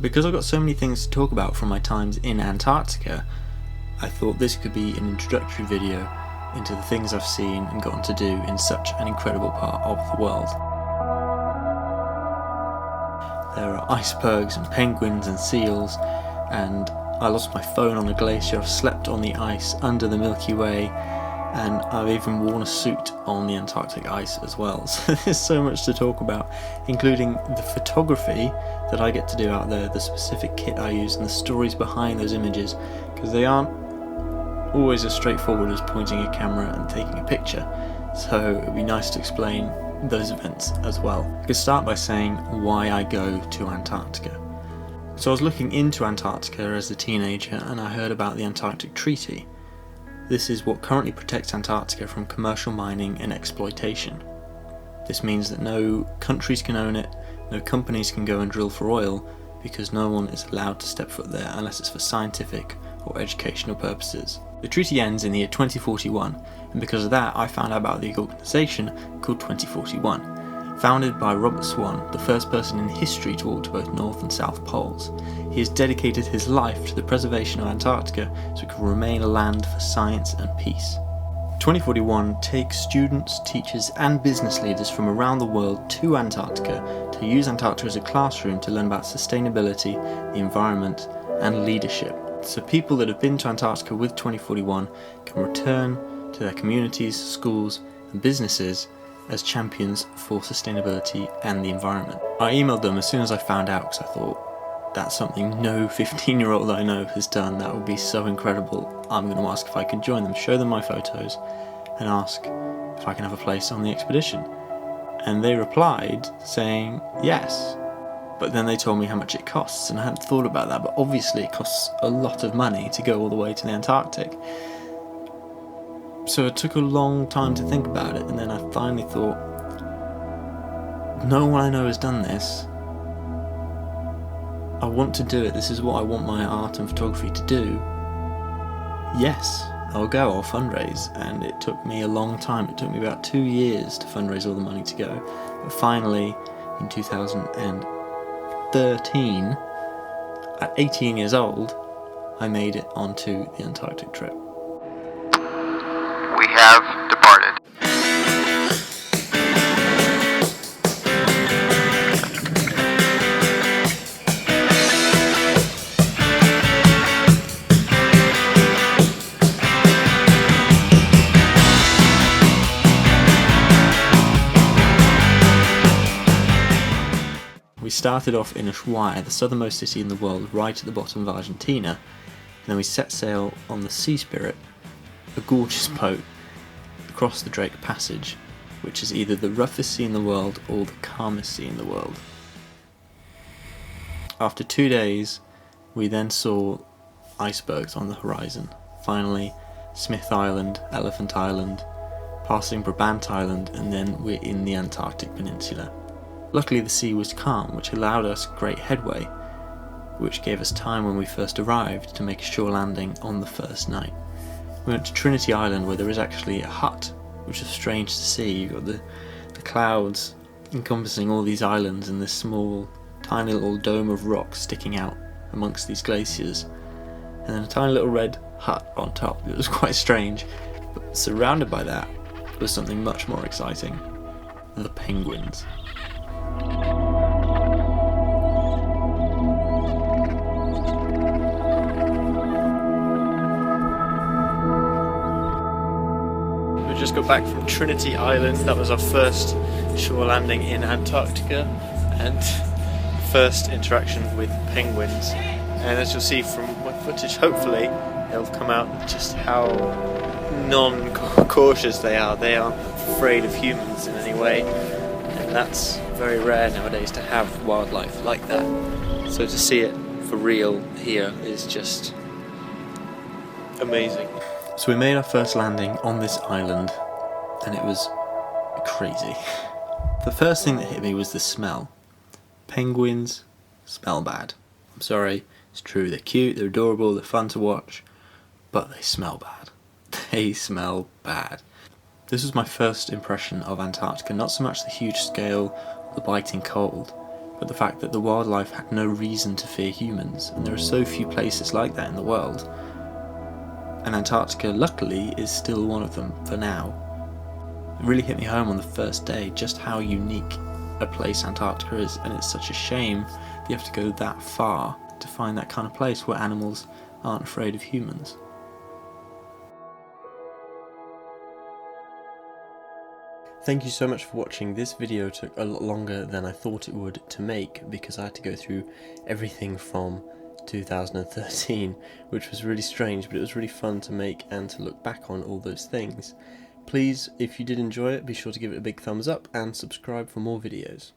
because I've got so many things to talk about from my times in Antarctica, I thought this could be an introductory video into the things I've seen and gotten to do in such an incredible part of the world. There are icebergs and penguins and seals, and I lost my phone on a glacier. I've slept on the ice under the Milky Way, and I've even worn a suit on the Antarctic ice as well. So there's so much to talk about, including the photography that I get to do out there, the specific kit I use, and the stories behind those images, because they aren't always as straightforward as pointing a camera and taking a picture. So it would be nice to explain those events as well. I could start by saying why I go to Antarctica. So I was looking into Antarctica as a teenager, and I heard about the Antarctic Treaty. This is what currently protects Antarctica from commercial mining and exploitation. This means that no countries can own it, no companies can go and drill for oil, because no one is allowed to step foot there unless it's for scientific or educational purposes. The treaty ends in the year 2041, and because of that I found out about the organisation called 2041. Founded by Robert Swan, the first person in history to walk to both North and South Poles. He has dedicated his life to the preservation of Antarctica so it can remain a land for science and peace. 2041 takes students, teachers and business leaders from around the world to Antarctica to use Antarctica as a classroom to learn about sustainability, the environment and leadership. So people that have been to Antarctica with 2041 can return to their communities, schools and businesses as champions for sustainability and the environment. I emailed them as soon as I found out, because I thought that's something no 15-year-old I know has done. That would be so incredible. I'm going to ask if I can join them, show them my photos and ask if I can have a place on the expedition. And they replied saying yes. But then they told me how much it costs, and I hadn't thought about that, but obviously it costs a lot of money to go all the way to the Antarctic. So it took a long time to think about it, and then I finally thought, no one I know has done this. I want to do it. This is what I want my art and photography to do. Yes, I'll go, I'll fundraise. And it took me a long time. It took me about 2 years to fundraise all the money to go. But finally, in 2013, at 18 years old, I made it onto the Antarctic trip. We have departed. We started off in Ushuaia, the southernmost city in the world, right at the bottom of Argentina, and then we set sail on the Sea Spirit, a gorgeous boat, across the Drake Passage, which is either the roughest sea in the world or the calmest sea in the world. After 2 days, we then saw icebergs on the horizon. Finally, Smith Island, Elephant Island, passing Brabant Island, and then we're in the Antarctic Peninsula. Luckily the sea was calm, which allowed us great headway, which gave us time when we first arrived to make a shore landing on the first night. We went to Trinity Island, where there is actually a hut, which is strange to see. You've got the clouds encompassing all these islands and this small, tiny little dome of rock sticking out amongst these glaciers, and then a tiny little red hut on top. It was quite strange, but surrounded by that was something much more exciting: the penguins. We just got back from Trinity Island. That was our first shore landing in Antarctica and first interaction with penguins. And as you'll see from my footage, hopefully it'll come out just how non-cautious they are. They aren't afraid of humans in any way, and that's very rare nowadays to have wildlife like that. So to see it for real here is just amazing. So we made our first landing on this island, and it was crazy. The first thing that hit me was the smell. Penguins smell bad. I'm sorry, it's true, they're cute, they're adorable, they're fun to watch, but they smell bad. They smell bad. This was my first impression of Antarctica, not so much the huge scale or the biting cold, but but the fact that the wildlife had no reason to fear humans, and there are so few places like that in the world. And Antarctica, luckily, is still one of them for now. It really hit me home on the first day just how unique a place Antarctica is, and it's such a shame that you have to go that far to find that kind of place where animals aren't afraid of humans. Thank you so much for watching. This video took a lot longer than I thought it would to make because I had to go through everything from 2013, which was really strange, but it was really fun to make and to look back on all those things. Please, if you did enjoy it, be sure to give it a big thumbs up and subscribe for more videos.